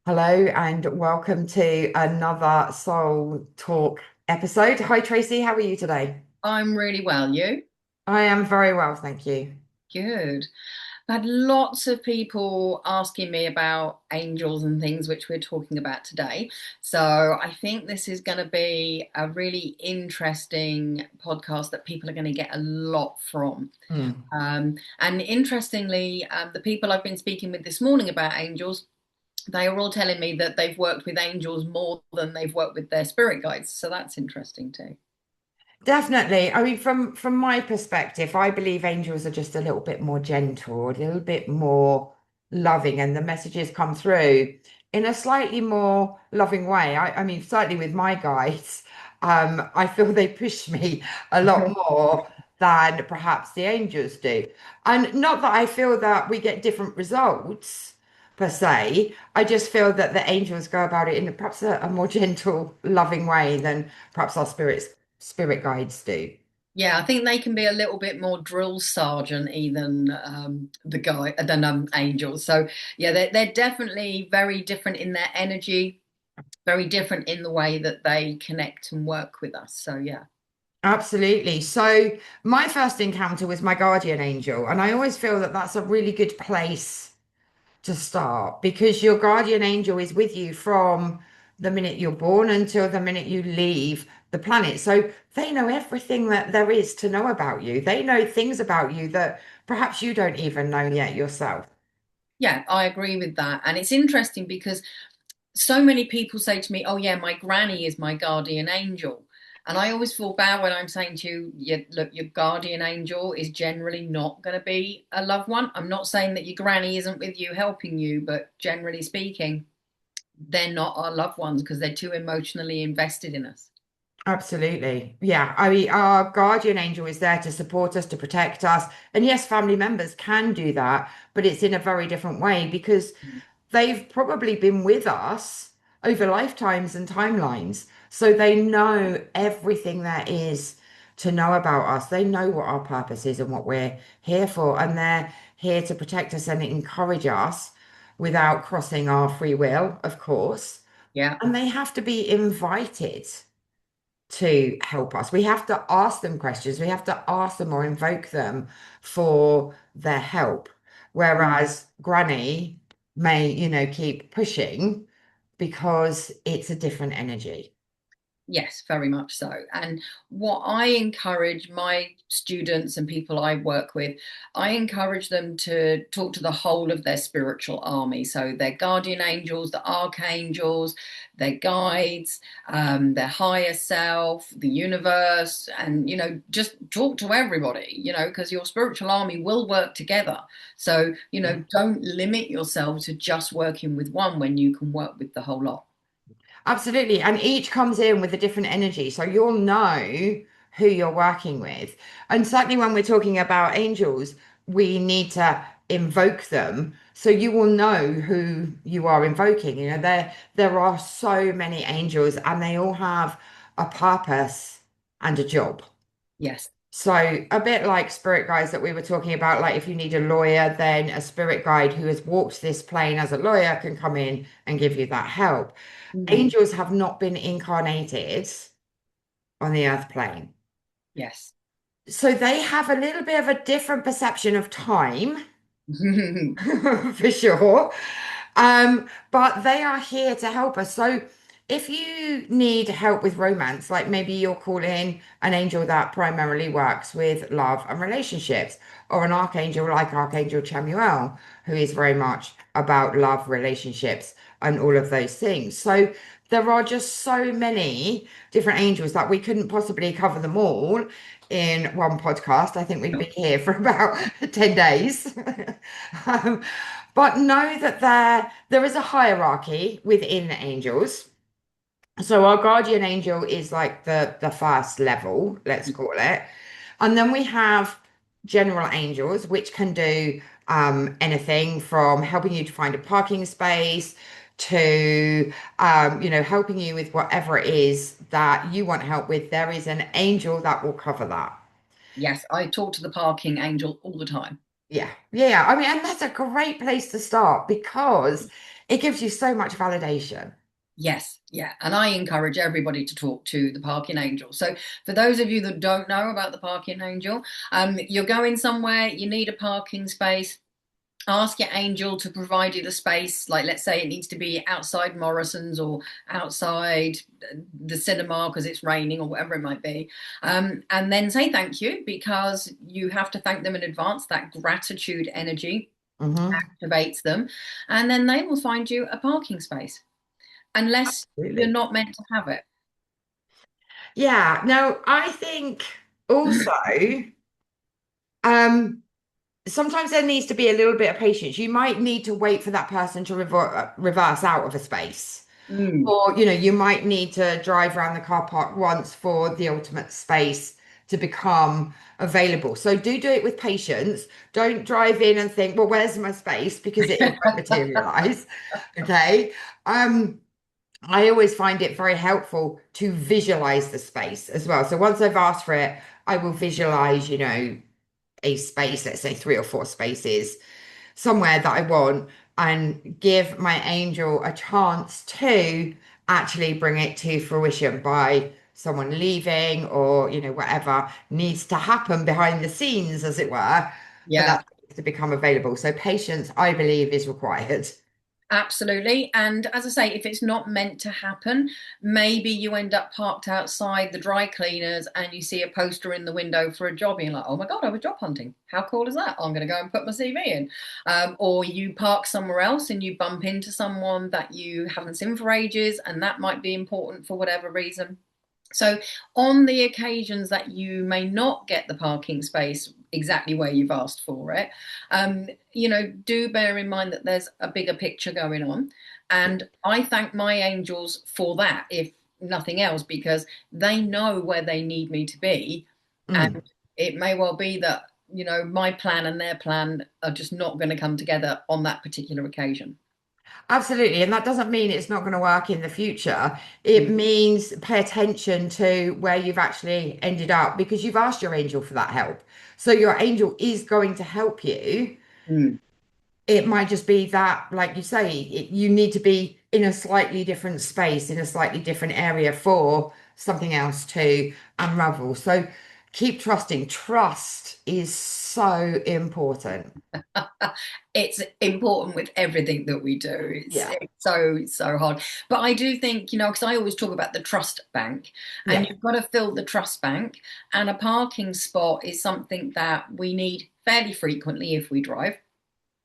Hello and welcome to another Soul Talk episode. Hi Tracy, how are you today? I'm really well. You? I am very well, thank you. Good. I've had lots of people asking me about angels and things, which we're talking about today. So I think this is going to be a really interesting podcast that people are going to get a lot from. Hmm. And interestingly, the people I've been speaking with this morning about angels, they are all telling me that they've worked with angels more than they've worked with their spirit guides. So that's interesting too. Definitely. I mean, from my perspective, I believe angels are just a little bit more gentle, a little bit more loving, and the messages come through in a slightly more loving way. I mean, certainly with my guides, I feel they push me a lot more than perhaps the angels do. And not that I feel that we get different results per se. I just feel that the angels go about it in perhaps a more gentle, loving way than perhaps our spirit guides do. Yeah, I think they can be a little bit more drill sergeant than the guy than angels. So yeah, they're definitely very different in their energy, very different in the way that they connect and work with us. So yeah. Absolutely. So, my first encounter was my guardian angel, and I always feel that that's a really good place to start because your guardian angel is with you from the minute you're born until the minute you leave the planet. So, they know everything that there is to know about you. They know things about you that perhaps you don't even know yet yourself. Yeah, I agree with that. And it's interesting because so many people say to me, "Oh yeah, my granny is my guardian angel." And I always feel bad when I'm saying to you, yeah, look, your guardian angel is generally not going to be a loved one. I'm not saying that your granny isn't with you helping you, but generally speaking, they're not our loved ones because they're too emotionally invested in us. Absolutely. Yeah. I mean, our guardian angel is there to support us, to protect us. And yes, family members can do that, but it's in a very different way because they've probably been with us over lifetimes and timelines. So they know everything there is to know about us. They know what our purpose is and what we're here for. And they're here to protect us and encourage us without crossing our free will, of course. Yeah. And they have to be invited to help us. We have to ask them questions. We have to ask them or invoke them for their help. Whereas Granny may, keep pushing because it's a different energy. Yes, very much so. And what I encourage my students and people I work with, I encourage them to talk to the whole of their spiritual army. So their guardian angels, the archangels, their guides, their higher self, the universe, and just talk to everybody, because your spiritual army will work together. So, Yeah. don't limit yourself to just working with one when you can work with the whole lot. Absolutely. And each comes in with a different energy. So you'll know who you're working with. And certainly when we're talking about angels, we need to invoke them. So you will know who you are invoking. There are so many angels and they all have a purpose and a job. Yes. So a bit like spirit guides that we were talking about, like if you need a lawyer, then a spirit guide who has walked this plane as a lawyer can come in and give you that help. Mm. Angels have not been incarnated on the earth plane. Yes. So they have a little bit of a different perception of time, for sure. But they are here to help us. So if you need help with romance, like maybe you're calling an angel that primarily works with love and relationships, or an archangel like Archangel Chamuel, who is very much about love, relationships, and all of those things. So there are just so many different angels that we couldn't possibly cover them all in one podcast. I think we'd be here for about 10 days. Um, but know that there is a hierarchy within angels. So our guardian angel is like the first level, let's call it. And then we have general angels, which can do anything from helping you to find a parking space to helping you with whatever it is that you want help with. There is an angel that will cover that. Yes, I talk to the parking angel all the time. Yeah. Yeah. I mean, and that's a great place to start because it gives you so much validation. Yes, yeah. And I encourage everybody to talk to the parking angel. So, for those of you that don't know about the parking angel, you're going somewhere, you need a parking space. Ask your angel to provide you the space. Like, let's say it needs to be outside Morrison's or outside the cinema because it's raining or whatever it might be. And then say thank you because you have to thank them in advance. That gratitude energy Hmm. activates them. And then they will find you a parking space unless you're Absolutely. not meant to have it. Yeah. No, I think also, um, sometimes there needs to be a little bit of patience. You might need to wait for that person to reverse out of a space. Mm, Or, you might need to drive around the car park once for the ultimate space to become available. So do it with patience. Don't drive in and think, well, where's my space? Because it won't materialize. Okay. Um, I always find it very helpful to visualize the space as well. So once I've asked for it, I will visualize, a space, let's say 3 or 4 spaces somewhere that I want, and give my angel a chance to actually bring it to fruition by someone leaving or, whatever needs to happen behind the scenes, as it were, for yeah. that to become available. So patience, I believe, is required. Absolutely. And as I say, if it's not meant to happen, maybe you end up parked outside the dry cleaners and you see a poster in the window for a job and you're like, oh my God, I was job hunting. How cool is that? I'm going to go and put my CV in. Or you park somewhere else and you bump into someone that you haven't seen for ages and that might be important for whatever reason. So, on the occasions that you may not get the parking space exactly where you've asked for it, do bear in mind that there's a bigger picture going on. And I thank my angels for that, if nothing else, because they know where they need me to be. And Mm. it may well be that, my plan and their plan are just not going to come together on that particular occasion. Absolutely. And that doesn't mean it's not going to work in the future. It means pay attention to where you've actually ended up because you've asked your angel for that help. So your angel is going to help you. Mm. It might just be that, like you say, you need to be in a slightly different space, in a slightly different area for something else to unravel. So keep trusting. Trust is so important. It's important with everything that we do. It's, Yeah. it's so hard. But I do think, because I always talk about the trust bank, and Yeah. you've got to fill the trust bank, and a parking spot is something that we need fairly frequently if we drive.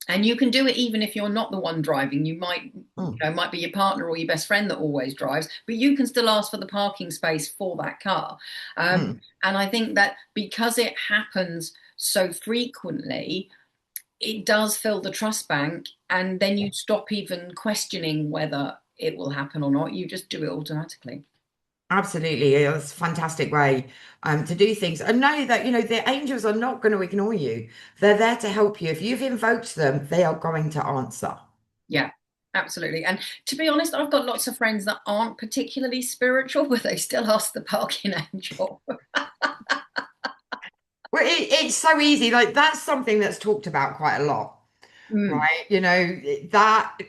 And you can do it even if you're not the one driving. You might, Mm, might be your partner or your best friend that always drives, but you can still ask for the parking space for that car. mm. And I think that because it happens so frequently, it does fill the trust bank, and then you stop even questioning whether it will happen or not. You just do it automatically. Absolutely. Yeah, that's a fantastic way to do things. And know that, the angels are not going to ignore you. They're there to help you. If you've invoked them, they are going to answer. Yeah, absolutely. And to be honest, I've got lots of friends that aren't particularly spiritual, but they still ask the parking angel. Well, it's so easy. Like that's something that's talked about quite a lot, Mm, right? That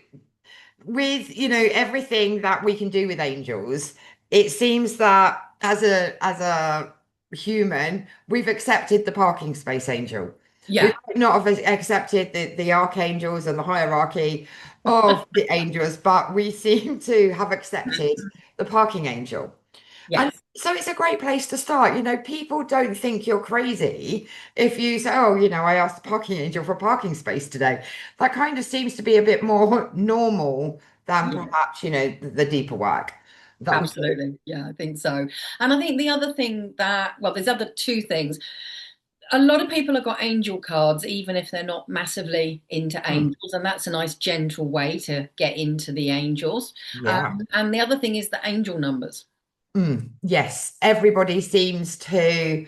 with, everything that we can do with angels, it seems that as a human, we've accepted the parking space angel. We yeah, might not have accepted the archangels and the hierarchy of the angels, but we seem to have accepted the parking angel. And yes, so it's a great place to start. People don't think you're crazy if you say, oh, I asked the parking angel for a parking space today. That kind of seems to be a bit more normal than yeah, perhaps, the deeper work that we. absolutely. Yeah, I think so. And I think the other thing that, well, there's other two things. A lot of people have got angel cards, even if they're not massively into Mm, angels, and that's a nice, gentle way to get into the angels. yeah. And the other thing is the angel numbers. Yes. Everybody seems to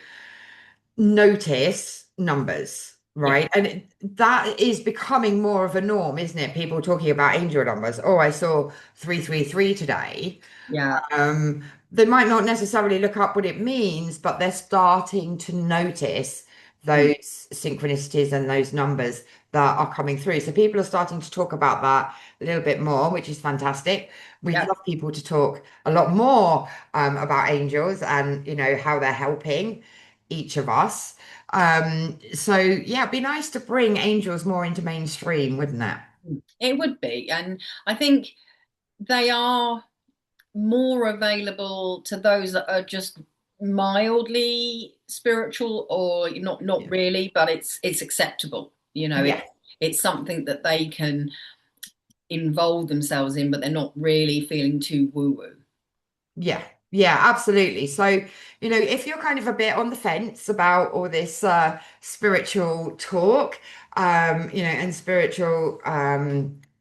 notice numbers, Yeah, right? And that is becoming more of a norm, isn't it? People talking about angel numbers. Oh, I saw 333 today. yeah, They might not necessarily look up what it means, but they're starting to notice Mm. those synchronicities and those numbers that are coming through. So people are starting to talk about that a little bit more, which is fantastic. We'd Yeah. love people to talk a lot more about angels and how they're helping each of us. So yeah, it'd be nice to bring angels more into mainstream, wouldn't it? It would be. And I think they are more available to those that are just mildly spiritual or not Yeah. really, but it's acceptable. Yeah. It's something that they can involve themselves in, but they're not really feeling too woo-woo. Yeah, yeah, absolutely. So, if you're kind of a bit on the fence about all this spiritual talk, and spiritual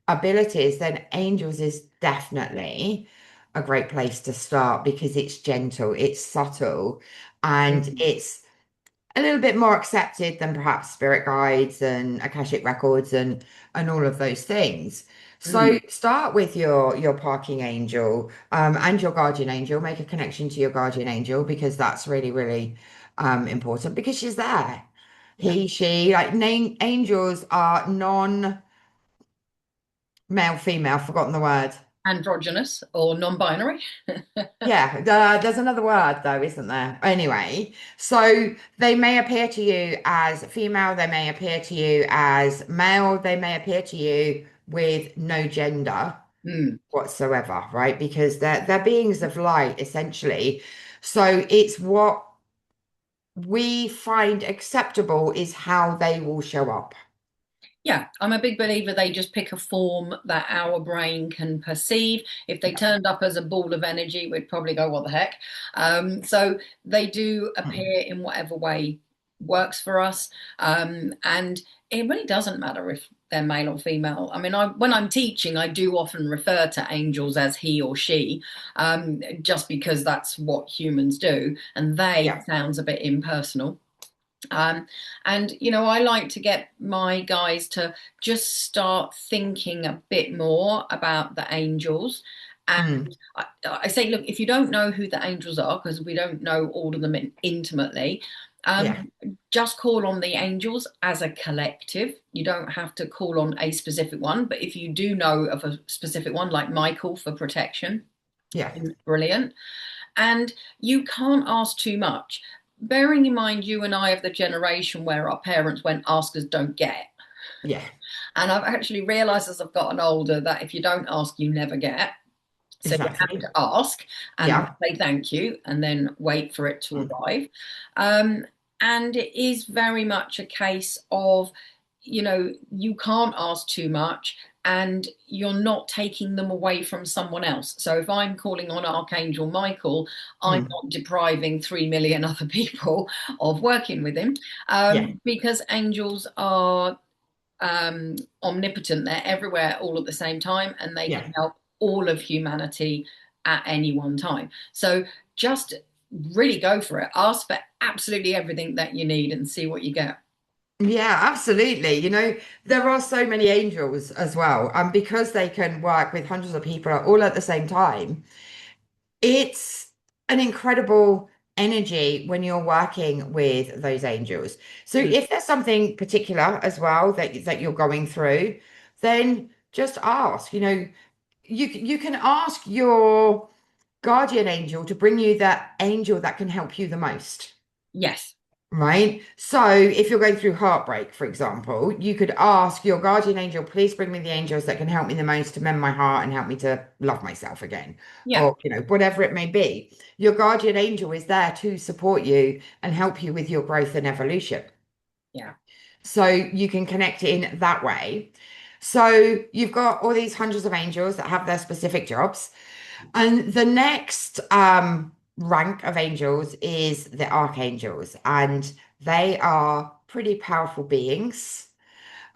abilities, then Angels is definitely a great place to start because it's gentle, it's subtle, and Mm. it's a little bit more accepted than perhaps spirit guides and Akashic records and all of those things. So Mm. start with your parking angel and your guardian angel. Make a connection to your guardian angel because that's really, really important because she's there. Yeah. He, she, like name angels are non-male, female, forgotten the word. Androgynous or non-binary. Yeah, there's another word though, isn't there? Anyway, so they may appear to you as female, they may appear to you as male, they may appear to you with no gender Mm. whatsoever, right? Because they're beings of light essentially. So it's what we find acceptable is how they will show up. Yeah, I'm a big believer they just pick a form that our brain can perceive. If they Yeah. turned up as a ball of energy, we'd probably go, what the heck? So they do Mm, appear in whatever way works for us. And it really doesn't matter if they're male or female. I mean, when I'm teaching, I do often refer to angels as he or she, just because that's what humans do. And they yeah. sounds a bit impersonal. Um, and I like to get my guys to just start thinking a bit more about the angels. And Mm, I say, look, if you don't know who the angels are, because we don't know all of them intimately, yeah. just call on the angels as a collective. You don't have to call on a specific one, but if you do know of a specific one, like Michael for protection, Yeah. brilliant. And you can't ask too much. Bearing in mind, you and I are the generation where our parents went, ask us, don't get. Yeah. And I've actually realized as I've gotten older that if you don't ask, you never get. So you have Exactly. to ask and Yeah. say thank you and then wait for it to Mm, arrive. Um, and it is very much a case of, you can't ask too much and you're not taking them away from someone else. So if I'm calling on Archangel Michael, I'm mm, not depriving 3 million other people of working with him, yeah. because angels are omnipotent. They're everywhere all at the same time, and they can Yeah. help all of humanity at any one time. So just really go for it. Ask for absolutely everything that you need and see what you get. Yeah, absolutely. There are so many angels as well. And because they can work with hundreds of people all at the same time, it's an incredible energy when you're working with those angels. So Mm. if there's something particular as well that you're going through, then just ask. You can ask your guardian angel to bring you that angel that can help you the most. Yes. Right. So if you're going through heartbreak, for example, you could ask your guardian angel, please bring me the angels that can help me the most to mend my heart and help me to love myself again. Yeah. Or, whatever it may be. Your guardian angel is there to support you and help you with your growth and evolution. Yeah. So you can connect in that way. So you've got all these hundreds of angels that have their specific jobs. And the next rank of angels is the archangels, and they are pretty powerful beings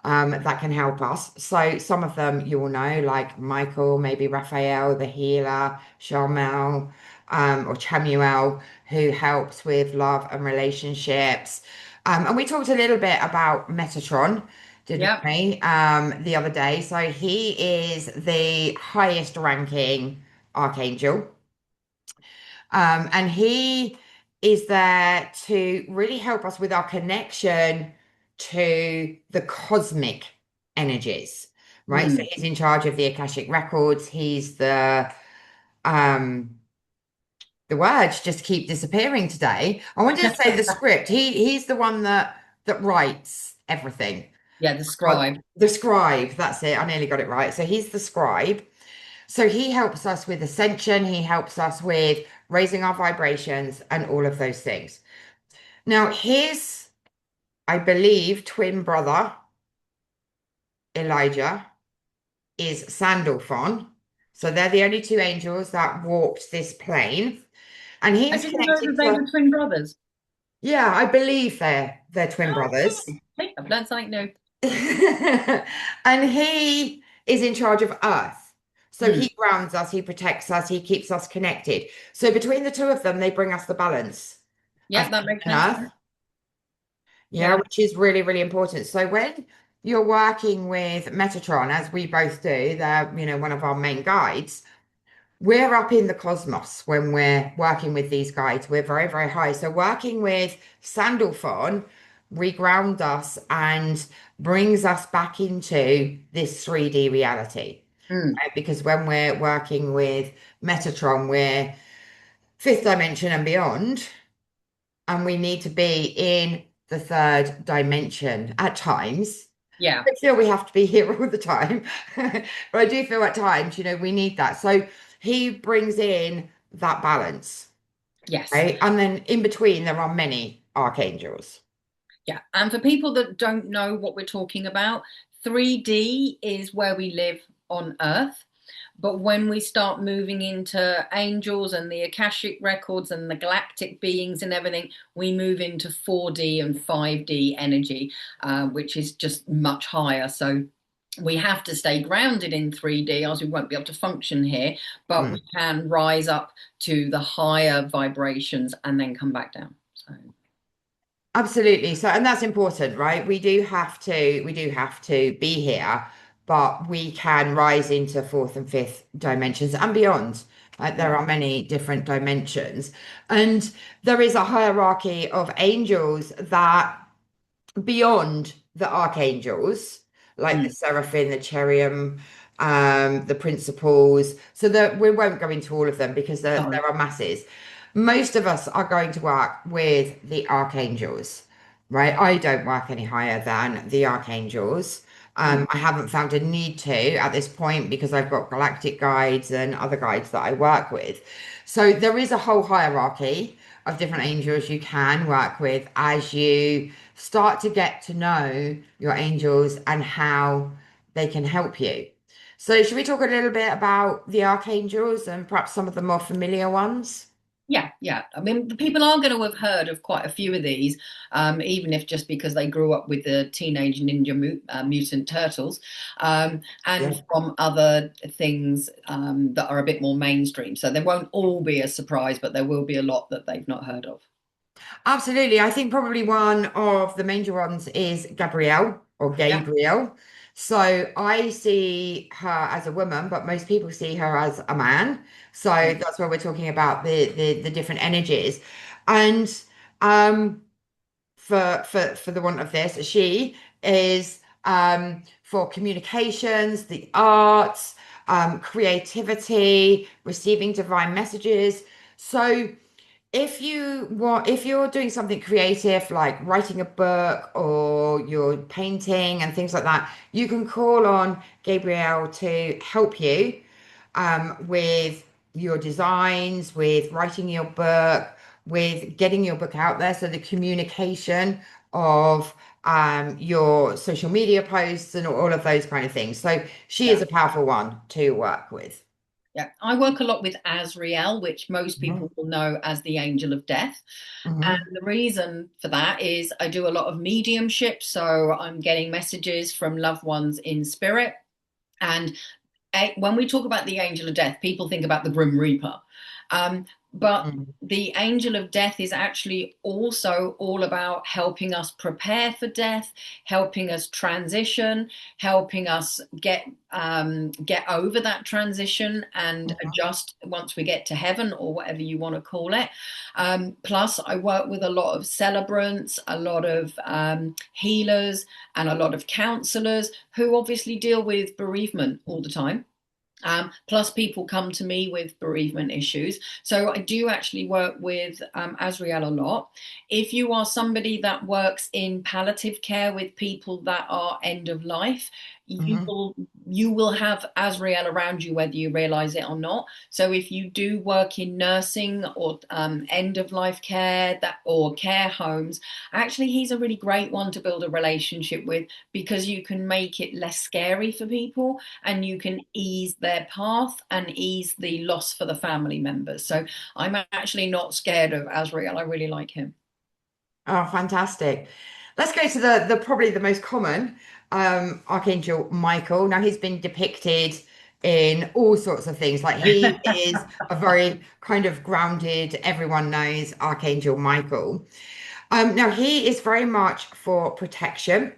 that can help us. So some of them you will know, like Michael, maybe Raphael, the healer, Charmel, or Chamuel, who helps with love and relationships. And we talked a little bit about Metatron, didn't Yeah. we, the other day? So he is the highest ranking archangel. And he is there to really help us with our connection to the cosmic energies, right? So Mm. he's in charge of the Akashic records. He's um the words just keep disappearing today. I wanted to say the script. He's the one that writes everything. Yeah, the scribe. The scribe, that's it. I nearly got it right. So he's the scribe. So he helps us with ascension, he helps us with raising our vibrations and all of those things. Now, his, I believe, twin brother, Elijah, is Sandalphon. So they're the only two angels that walked this plane. And I he's didn't know connected that they to, were twin brothers. yeah, I believe they're twin brothers. Oh, hey, I've learned something new. And he is in charge of Earth. So Mm. he grounds us, he protects us, he keeps us connected. So between the two of them, they bring us the balance of Yeah, that heaven makes and sense. earth. Yeah, Yeah. which is really, really important. So when you're working with Metatron, as we both do, they're, one of our main guides, we're up in the cosmos when we're working with these guides. We're very, very high. So working with Sandalphon reground us and brings us back into this 3D reality. Mm. Right? Because when we're working with Metatron, we're fifth dimension and beyond, and we need to be in the third dimension at times. Yeah. I feel we have to be here all the time, but I do feel at times, we need that. So he brings in that balance, Yes. right? And then in between, there are many archangels. Yeah. And for people that don't know what we're talking about, 3D is where we live on Earth. But when we start moving into angels and the Akashic records and the galactic beings and everything, we move into 4D and 5D energy, which is just much higher. So we have to stay grounded in 3D, as we won't be able to function here, but we Mm. can rise up to the higher vibrations and then come back down. So, Absolutely. So, and that's important, right? We do have to be here, but we can rise into fourth and fifth dimensions and beyond. yeah. There are many different dimensions, and there is a hierarchy of angels that beyond the archangels, like the Mm. seraphim, the cherubim, the principles. So that we won't go into all of them because Sorry. there are masses. Most of us are going to work with the archangels, right? I don't work any higher than the archangels. Mm. I haven't found a need to at this point because I've got galactic guides and other guides that I work with. So there is a whole hierarchy of different angels you can work with as you start to get to know your angels and how they can help you. So, should we talk a little bit about the archangels and perhaps some of the more familiar ones? Yeah, yeah. I mean, the people are going to have heard of quite a few of these, even if just because they grew up with the Teenage Ninja Mutant Turtles, and Yeah. from other things that are a bit more mainstream. So they won't all be a surprise, but there will be a lot that they've not heard of. Absolutely. I think probably one of the major ones is Gabrielle or Yeah. Gabriel. So I see her as a woman, but most people see her as a man. So Mm. that's why we're talking about the different energies. And um for the want of this. She is for communications, the arts, creativity, receiving divine messages. So if you're doing something creative like writing a book or you're painting and things like that, you can call on Gabriel to help you with your designs, with writing your book, with getting your book out there. So the communication of your social media posts and all of those kind of things. So she is Yeah. a powerful one to work with. Yeah, I work a lot with Azriel, which most Mhm, people will know as the angel of death. And mhm, the reason for that is I do a lot of mediumship. So I'm getting messages from loved ones in spirit. And when we talk about the angel of death, people think about the Grim Reaper. Um, But Mm. the angel of death is actually also all about helping us prepare for death, helping us transition, helping us get over that transition and Mhm. adjust once we get to heaven or whatever you want to call it. Plus, I work with a lot of celebrants, a lot of healers, and a lot of counselors who obviously deal with bereavement all the time. Plus, people come to me with bereavement issues. So, I do actually work with Azriel a lot. If you are somebody that works in palliative care with people that are end of life, you Mhm. will you will have Azriel around you whether you realize it or not. So if you do work in nursing or end of life care that or care homes, actually he's a really great one to build a relationship with because you can make it less scary for people and you can ease their path and ease the loss for the family members. So I'm actually not scared of Azriel. I really like him. Oh, fantastic. Let's go to the probably the most common Archangel Michael. Now he's been depicted in all sorts of things. Like he is a very kind of grounded, everyone knows Archangel Michael. Now he is very much for protection,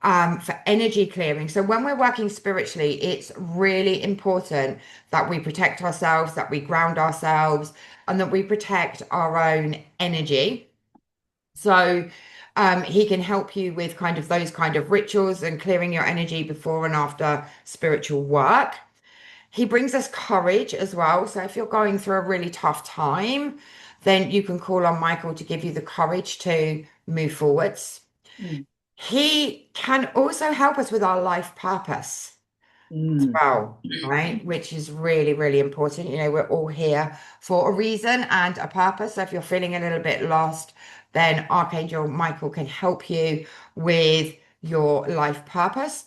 for energy clearing. So when we're working spiritually, it's really important that we protect ourselves, that we ground ourselves, and that we protect our own energy. So he can help you with kind of those kind of rituals and clearing your energy before and after spiritual work. He brings us courage as well. So if you're going through a really tough time, then you can call on Michael to give you the courage to move forwards. Mm, He can also help us with our life purpose as mm, well, right? Which is really, really important. You know, we're all here for a reason and a purpose. So if you're feeling a little bit lost, then Archangel Michael can help you with your life purpose.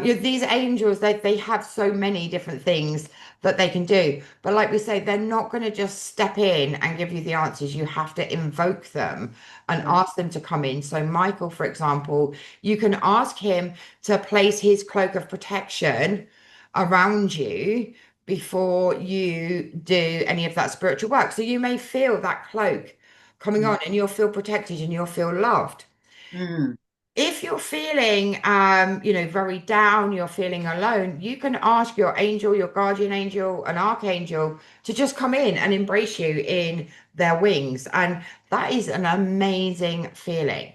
These angels, they have so many different things that they can do. But like we say, they're not going to just step in and give you the answers. You have to invoke them and yeah. ask them to come in. So Michael, for example, you can ask him to place his cloak of protection around you before you do any of that spiritual work. So you may feel that cloak coming Mm, on and you'll feel protected and you'll feel loved. mm. If you're feeling very down, you're feeling alone, you can ask your angel, your guardian angel, an archangel to just come in and embrace you in their wings. And that is an amazing feeling.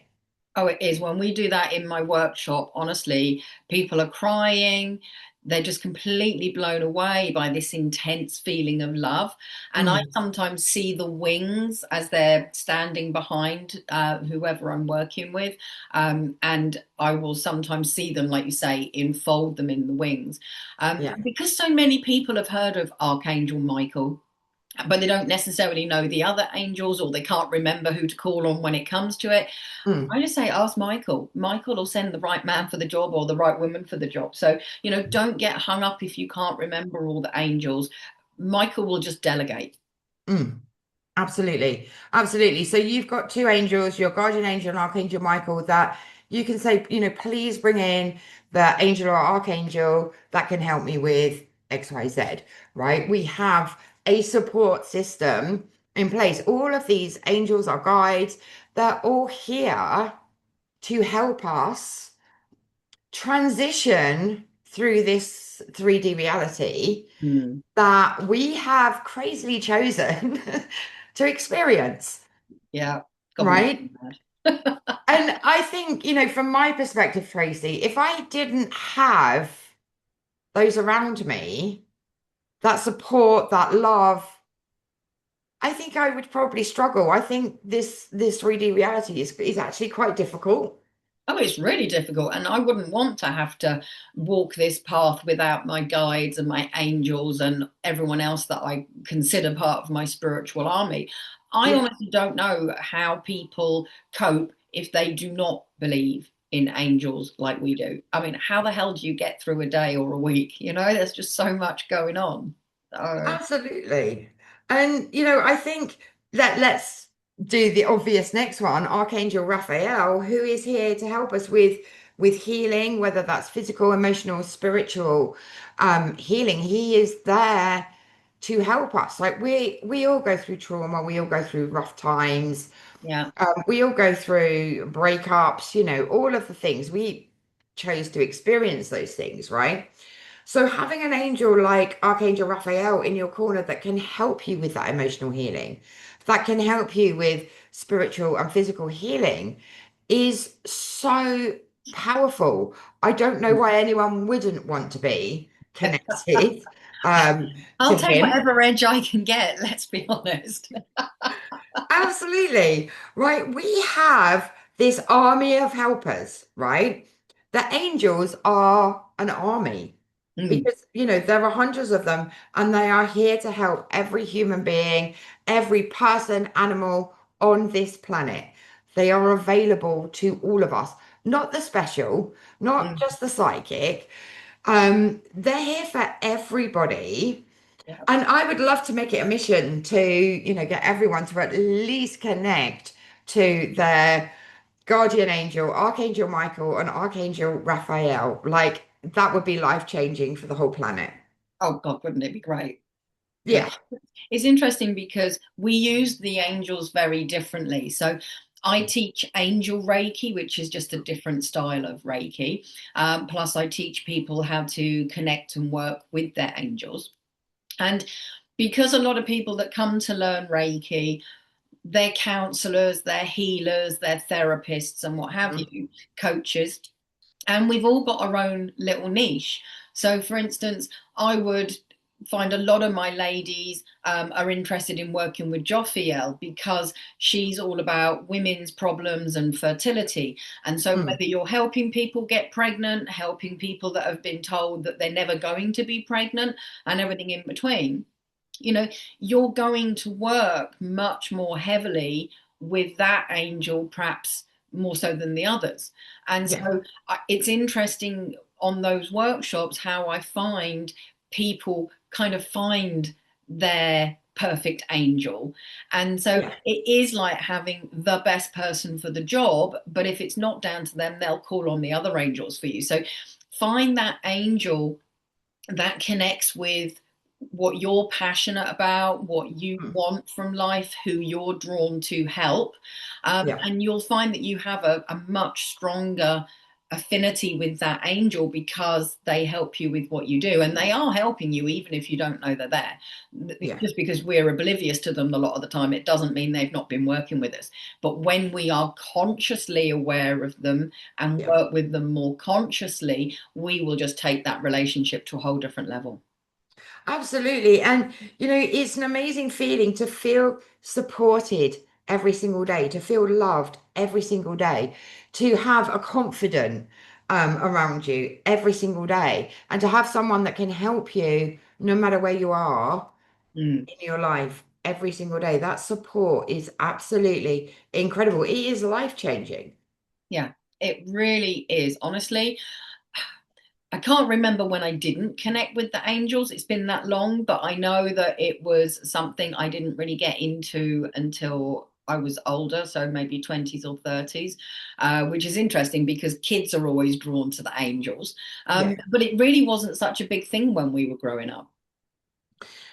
Oh, it is. When we do that in my workshop, honestly, people are crying. They're just completely blown away by this intense feeling of love. And I Mm, sometimes see the wings as they're standing behind whoever I'm working with. And I will sometimes see them, like you say, enfold them in the wings. yeah. Because so many people have heard of Archangel Michael, but they don't necessarily know the other angels or they can't remember who to call on when it comes to it. Mm, I just say, ask Michael. Michael will send the right man for the job or the right woman for the job. So, don't get hung up if you can't remember all the angels. Michael will just delegate. mm. Absolutely. Absolutely. So you've got two angels, your guardian angel and Archangel Michael, that you can say, please bring in the angel or archangel that can help me with XYZ, right? We have a support system in place. All of these angels are guides. They're all here to help us transition through this 3D reality Hmm. that we have crazily chosen to experience, Yeah, got me right? mad. And I think, from my perspective, Tracy, if I didn't have those around me, that support, that love, I think I would probably struggle. I think this 3D reality is actually quite difficult. Oh, it's really difficult. And I wouldn't want to have to walk this path without my guides and my angels and everyone else that I consider part of my spiritual army. I Yeah. honestly don't know how people cope if they do not believe in angels like we do. I mean, how the hell do you get through a day or a week? There's just so much going on. So, Absolutely. And I think that let's do the obvious next one, Archangel Raphael, who is here to help us with healing, whether that's physical, emotional, spiritual healing. He is there to help us. Like we all go through trauma, we all go through rough times, Yeah. we all go through breakups, all of the things. We chose to experience those things, right? So having an angel like Archangel Raphael in your corner that can help you with that emotional healing, that can help you with spiritual and physical healing is so powerful. I don't know why anyone wouldn't want to be connected I'll to take him. whatever edge I can get, let's be honest. Absolutely. Right. We have this army of helpers, right? The angels are an army Mm, because, there are hundreds of them and they are here to help every human being, every person, animal on this planet. They are available to all of us, not the special, not mm, just the psychic. They're here for everybody. yeah. And I would love to make it a mission to, get everyone to at least connect to their guardian angel, Archangel Michael and Archangel Raphael. Like that would be life changing for the whole planet. Oh God, wouldn't it be great? Yeah. Yeah. It's interesting because we use the angels very differently. So I teach angel Reiki, which is just a different style of Reiki. Plus, I teach people how to connect and work with their angels. And because a lot of people that come to learn Reiki, they're counselors, they're healers, they're therapists, and what have Mhm. you, coaches, and we've all got our own little niche. So, for instance, I would find a lot of my ladies are interested in working with Raphael because she's all about women's problems and fertility. And so, Mm. whether you're helping people get pregnant, helping people that have been told that they're never going to be pregnant, and everything in between, you know, you're going to work much more heavily with that angel, perhaps more so than the others. And Yeah. so it's interesting on those workshops how I find people kind of find their perfect angel. And so Yeah. it is like having the best person for the job, but if it's not down to them, they'll call on the other angels for you. So find that angel that connects with what you're passionate about, what you Mm. want from life, who you're drawn to help. Yeah. And you'll find that you have a much stronger affinity with that angel because they help you with what you do. And they are helping you even if you don't know they're there. Yeah. Just because we're oblivious to them a lot of the time, it doesn't mean they've not been working with us. But when we are consciously aware of them and Yeah. work with them more consciously, we will just take that relationship to a whole different level. Absolutely. And, it's an amazing feeling to feel supported every single day, to feel loved every single day, to have a confidant around you every single day, and to have someone that can help you no matter where you are Mm, in your life every single day. That support is absolutely incredible. It is life changing. yeah, it really is. Honestly, I can't remember when I didn't connect with the angels. It's been that long, but I know that it was something I didn't really get into until I was older, so maybe 20s or 30s, which is interesting because kids are always drawn to the angels. Yeah. But it really wasn't such a big thing when we were growing up.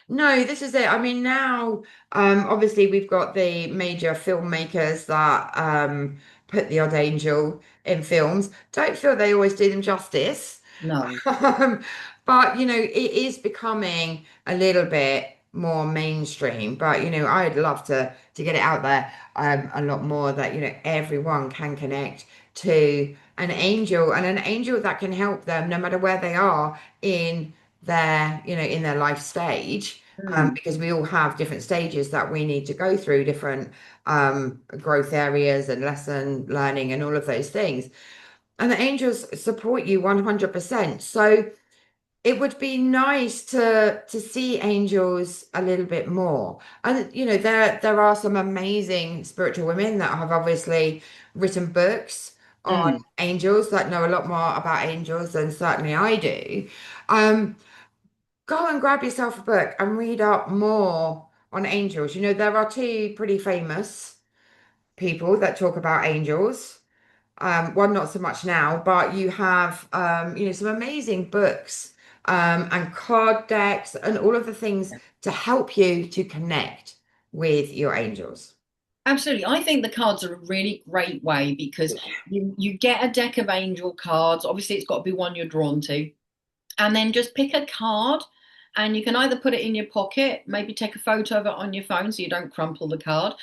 No, this is it. I mean, now, obviously, we've got the major filmmakers that put the odd angel in films. Don't feel they always do them justice. No. Um, but it is becoming a little bit more mainstream. But I'd love to get it out there a lot more that everyone can connect to an angel and an angel that can help them no matter where they are in their life stage. Mm, Because we all have different stages that we need to go through, different growth areas and lesson learning and all of those things. And the angels support you 100%. So it would be nice to see angels a little bit more. And there are some amazing spiritual women that have obviously written books on mm, angels that know a lot more about angels than certainly I do. Um, Go and grab yourself a book and read up more on angels. There are two pretty famous people that talk about angels. One not so much now, but you have some amazing books and card decks and all of the things to help you to connect with your angels. Absolutely. I think the cards are a really great way because you get a deck of angel cards. Obviously, it's got to be one you're drawn to. And then just pick a card and you can either put it in your pocket, maybe take a photo of it on your phone so you don't crumple the card,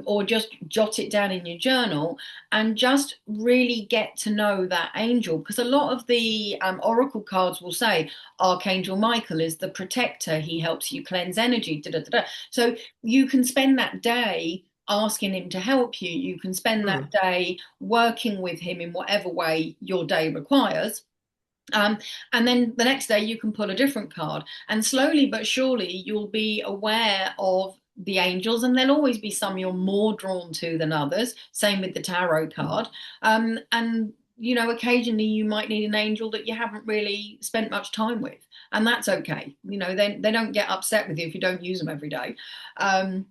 or just jot it down in your journal and just really get to know that angel. Because a lot of the oracle cards will say Archangel Michael is the protector, he helps you cleanse energy. Da, da, da, da. So you can spend that day asking him to help you. You can spend that Mm, day working with him in whatever way your day requires. Um, and then the next day you can pull a different card, and slowly but surely you'll be aware of the angels, and there'll always be some you're more drawn to than others. Same with the tarot card. And occasionally you might need an angel that you haven't really spent much time with, and that's okay. They don't get upset with you if you don't use them every day. Um,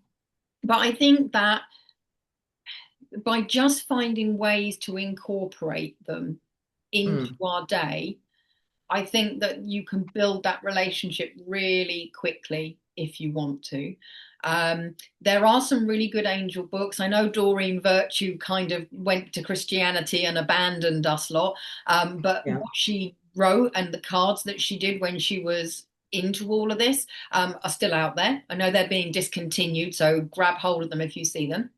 but I think that by just finding ways to incorporate them into mm, our day, I think that you can build that relationship really quickly if you want to. There are some really good angel books. I know Doreen Virtue kind of went to Christianity and abandoned us lot, but yeah, what she wrote and the cards that she did when she was into all of this are still out there. I know they're being discontinued, so grab hold of them if you see them.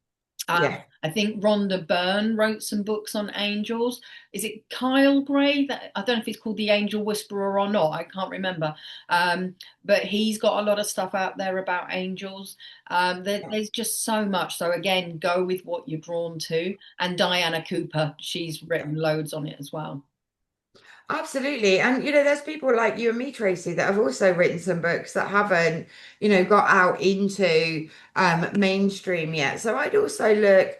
yeah, I think Rhonda Byrne wrote some books on angels. Is it Kyle Gray? That I don't know if he's called the Angel Whisperer or not. I can't remember. Um, but he's got a lot of stuff out there about angels. yeah. There's just so much. So again, go with what you're drawn to. And Diana Cooper, she's written loads on it as well. Absolutely. And, there's people like you and me, Tracy, that have also written some books that haven't, got out into mainstream yet. So I'd also look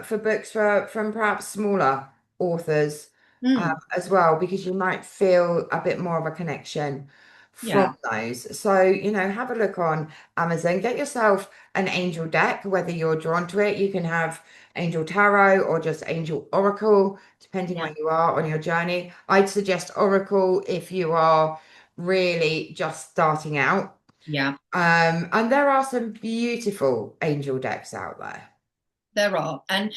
for books from perhaps smaller authors Hmm. as well, because you might feel a bit more of a connection from Yeah. those. So, have a look on Amazon, get yourself an angel deck, whether you're drawn to it. You can have angel tarot or just angel oracle depending Yeah. where you are on your journey. I'd suggest Oracle if you are really just starting out. Yeah. And there are some beautiful angel decks out there. There are. And,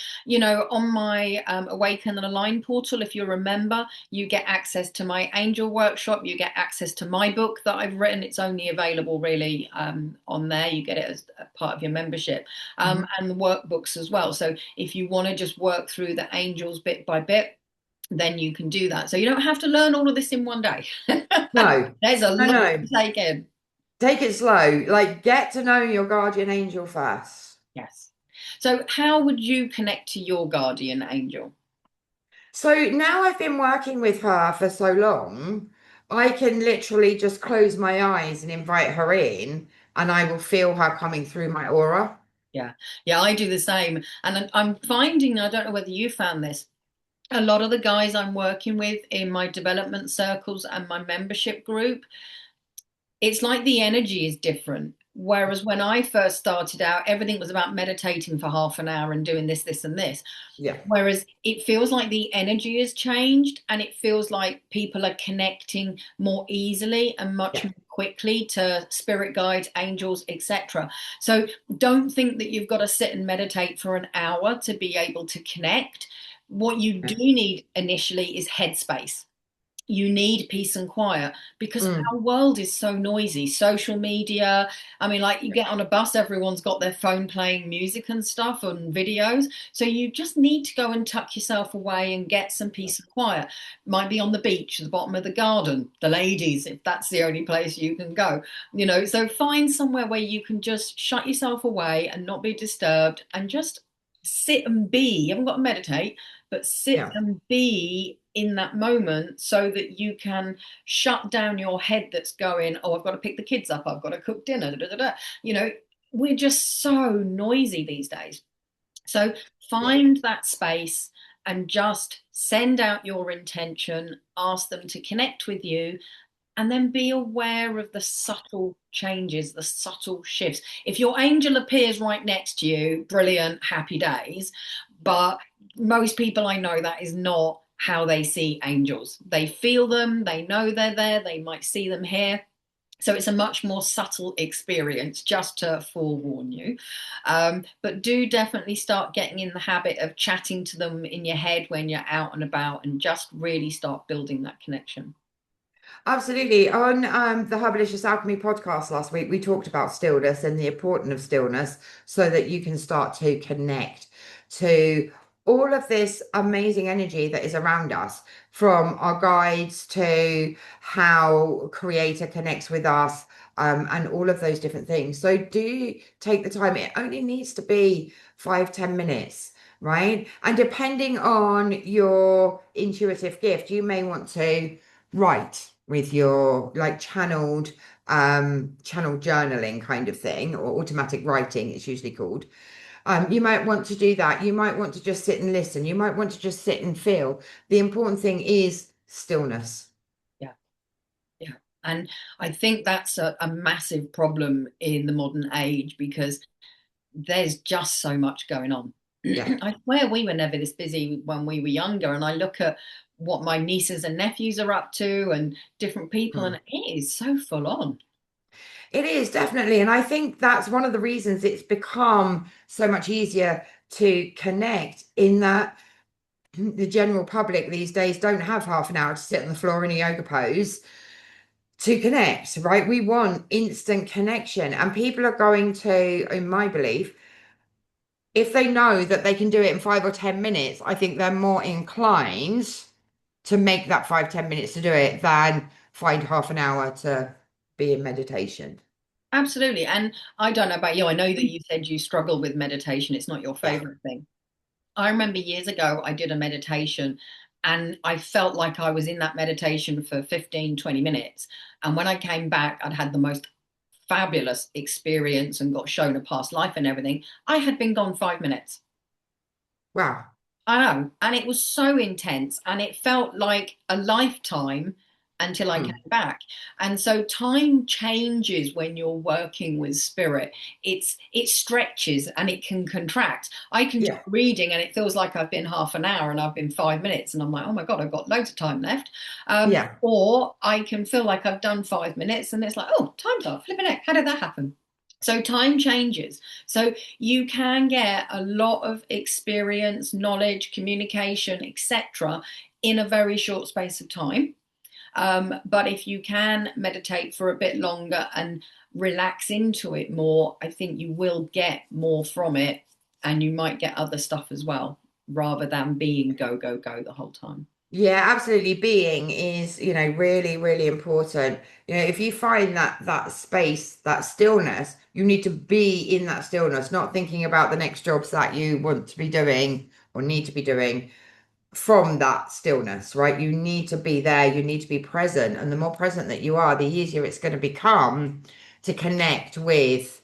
on my Awaken and Align portal, if you remember, you get access to my angel workshop. You get access to my book that I've written. It's only available really on there. You get it as a part of your membership, Mhm. and the workbooks as well. So if you want to just work through the angels bit by bit, then you can do that. So you don't have to learn all of this in one day. No, There's a no, lot no. to take in. Take it slow. Like, get to know your guardian angel first. Yes. So how would you connect to your guardian angel? So now I've been working with her for so long, I can literally just close my eyes and invite her in, and I will feel her coming through my aura. Yeah, yeah, I do the same. And I'm finding, I don't know whether you found this, a lot of the guys I'm working with in my development circles and my membership group, it's like the energy is different. Whereas when I first started out, everything was about meditating for half an hour and doing this, this, and this. Yeah, Whereas it feels like the energy has changed and it feels like people are connecting more easily and much yeah, more quickly to spirit guides, angels, etc. So don't think that you've got to sit and meditate for an hour to be able to connect. What you do yeah. need initially is headspace. You need peace and quiet because Mm, our world is so noisy. Social media, I mean, like you get on a bus, everyone's got their phone playing music and stuff and videos. So you just need to go and tuck yourself away and get some peace and quiet. Might be on the beach, the bottom of the garden, the ladies, if that's the only place you can go. So find somewhere where you can just shut yourself away and not be disturbed and just sit and be. You haven't got to meditate, but sit yeah, and be in that moment so that you can shut down your head that's going, oh, I've got to pick the kids up, I've got to cook dinner. Da, da, da, da. You know, we're just so noisy these days. So yeah, find that space and just send out your intention, ask them to connect with you, and then be aware of the subtle changes, the subtle shifts. If your angel appears right next to you, brilliant, happy days. But most people I know that is not how they see angels. They feel them, they know they're there, they might see them here. So it's a much more subtle experience, just to forewarn you. But do definitely start getting in the habit of chatting to them in your head when you're out and about, and just really start building that connection. Absolutely. On the Herbalicious Alchemy podcast last week, we talked about stillness and the importance of stillness so that you can start to connect to all of this amazing energy that is around us, from our guides to how Creator connects with us, and all of those different things. So do take the time. It only needs to be 5, 10 minutes. Right. And depending on your intuitive gift, you may want to write with your like channel journaling kind of thing, or automatic writing it's usually called. You might want to do that. You might want to just sit and listen. You might want to just sit and feel. The important thing is stillness. Yeah, yeah. And I think that's a massive problem in the modern age, because there's just so much going on. Yeah. I swear we were never this busy when we were younger. And I look at what my nieces and nephews are up to and different people, and Hmm. it is so full on. It is definitely. And I think that's one of the reasons it's become so much easier to connect, in that the general public these days don't have half an hour to sit on the floor in a yoga pose to connect, right? We want instant connection, and people are going to, in my belief, if they know that they can do it in 5 or 10 minutes, I think they're more inclined to make that 5, 10 minutes to do it than find half an hour to be in meditation. Absolutely. And I don't know about you. I know that you said you struggle with meditation. It's not your Yeah. favorite thing. I remember years ago, I did a meditation and I felt like I was in that meditation for 15, 20 minutes. And when I came back, I'd had the most fabulous experience and got shown a past life and everything. I had been gone 5 minutes. Wow. I know. And it was so intense and it felt like a lifetime until I came Mm. back. And so time changes when you're working with spirit. It stretches and it can contract. I can do Yeah. reading and it feels like I've been half an hour and I've been 5 minutes and I'm like, oh my God, I've got loads of time left. Yeah. Or I can feel like I've done 5 minutes and it's like, oh, time's up. Flipping it. How did that happen? So time changes. So you can get a lot of experience, knowledge, communication, etc., in a very short space of time. But if you can meditate for a bit longer and relax into it more, I think you will get more from it, and you might get other stuff as well, rather than being go, go, go the whole time. Yeah, absolutely. Being is, really, really important. If you find that space, that stillness, you need to be in that stillness, not thinking about the next jobs that you want to be doing or need to be doing from that stillness, right? You need to be there, you need to be present. And the more present that you are, the easier it's going to become to connect with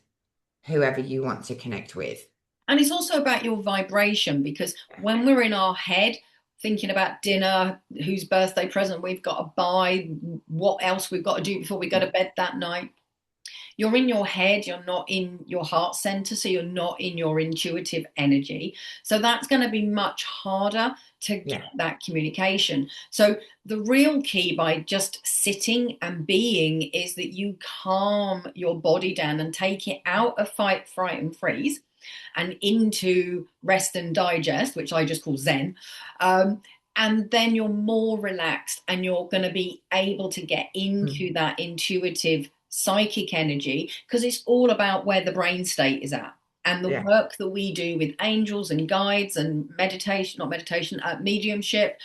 whoever you want to connect with. And it's also about your vibration, because when we're in our head, thinking about dinner, whose birthday present we've got to buy, what else we've got to do before we go to bed that night, you're in your head, you're not in your heart center, so you're not in your intuitive energy. So that's going to be much harder to get Yeah. that communication. So the real key by just sitting and being is that you calm your body down and take it out of fight, fright, and freeze and into rest and digest, which I just call Zen. And then you're more relaxed and you're going to be able to get Mm. into that intuitive psychic energy, because it's all about where the brain state is at. And the Yeah. work that we do with angels and guides and meditation, not meditation, mediumship,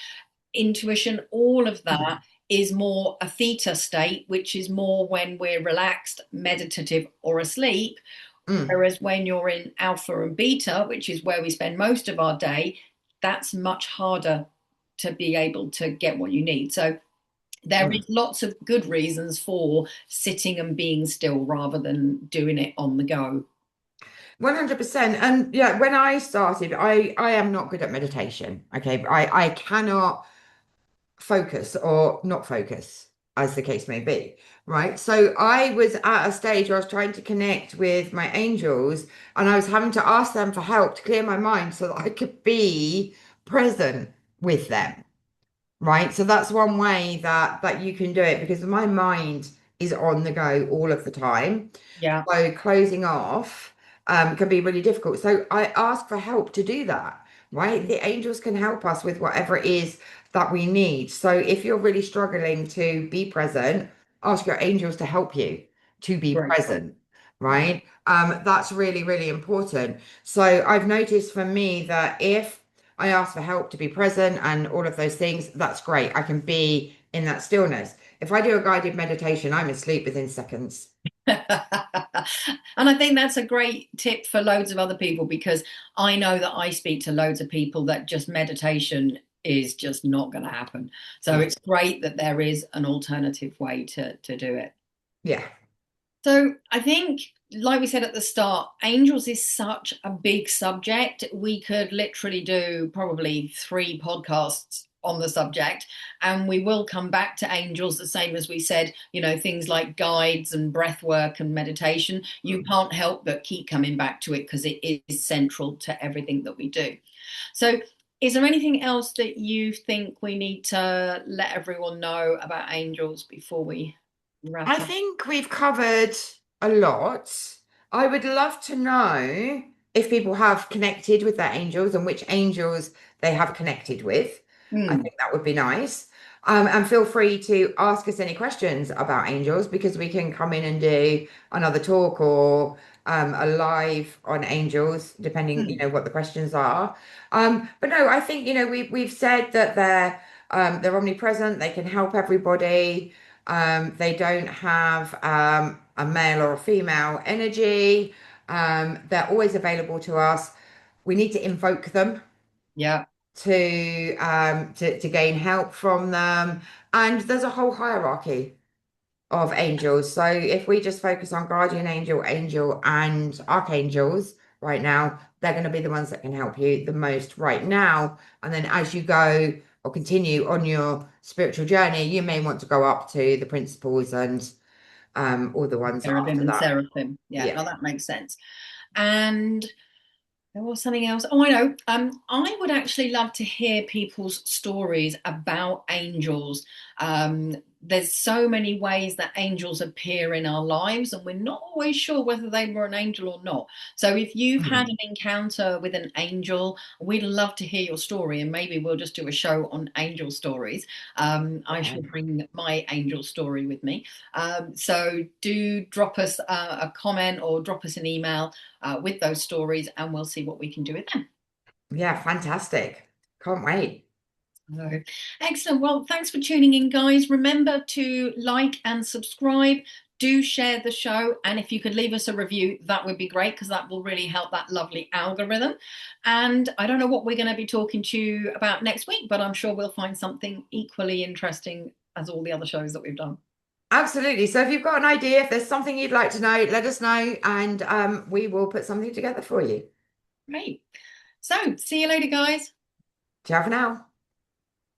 intuition, all of Mm. that is more a theta state, which is more when we're relaxed, meditative, or asleep. Mm. Whereas when you're in alpha and beta, which is where we spend most of our day, that's much harder to be able to get what you need. So there is Mm. lots of good reasons for sitting and being still rather than doing it on the go. 100%. And yeah, when I started, I am not good at meditation. Okay. I cannot focus or not focus, as the case may be. Right. So I was at a stage where I was trying to connect with my angels, and I was having to ask them for help to clear my mind so that I could be present with them. right? So that's one way that you can do it because my mind is on the go all of the time. Yeah, So closing off can be really difficult. So I ask for help to do that, right? The angels can help us with whatever it is that we need. So if you're really struggling to be present, ask your angels to help you to be great. present, right? That's really, really important. So I've noticed for me that if I ask for help to be present and all of those things, that's great. I can be in that stillness. If I do a guided meditation, I'm asleep within seconds. And I think that's a great tip for loads of other people because I know that I speak to loads of people that just meditation is just not going to happen. So Yeah. it's great that there is an alternative way to do it. Yeah. So I think, like we said at the start, angels is such a big subject. We could literally do probably 3 podcasts on the subject, and we will come back to angels the same as we said, things like guides and breath work and meditation. You Mm. can't help but keep coming back to it because it is central to everything that we do. So, is there anything else that you think we need to let everyone know about angels before we I wrap up? think we've covered a lot. I would love to know if people have connected with their angels and which angels they have connected with. I Hmm. think that would be nice. And feel free to ask us any questions about angels because we can come in and do another talk or a live on angels, depending, Hmm. what the questions are. But no, I think, we've said that they're omnipresent, they can help everybody. They don't have a male or a female energy. They're always available to us. We need to invoke them Yeah. to gain help from them. And there's a whole hierarchy of angels. So if we just focus on guardian angel, angel, and archangels right now, they're going to be the ones that can help you the most right now. And then as you go or continue on your spiritual journey, you may want to go up to the principles and all the ones Cherubim after and that. seraphim. Yeah, Yeah. no, that makes sense. And there was something else. Oh, I know. I would actually love to hear people's stories about angels. There's so many ways that angels appear in our lives, and we're not always sure whether they were an angel or not. So, if you've had Mhm. an encounter with an angel, we'd love to hear your story, and maybe we'll just do a show on angel stories. I Yeah. shall bring my angel story with me. So, do drop us a comment or drop us an email with those stories, and we'll see what we can do with them. Yeah, fantastic. Can't wait. So, excellent. Well, thanks for tuning in, guys. Remember to like and subscribe. Do share the show. And if you could leave us a review, that would be great because that will really help that lovely algorithm. And I don't know what we're going to be talking to you about next week, but I'm sure we'll find something equally interesting as all the other shows that we've done. Absolutely. So if you've got an idea, if there's something you'd like to know, let us know and we will put something together for you. Great. So, see you later, guys. Ciao for now.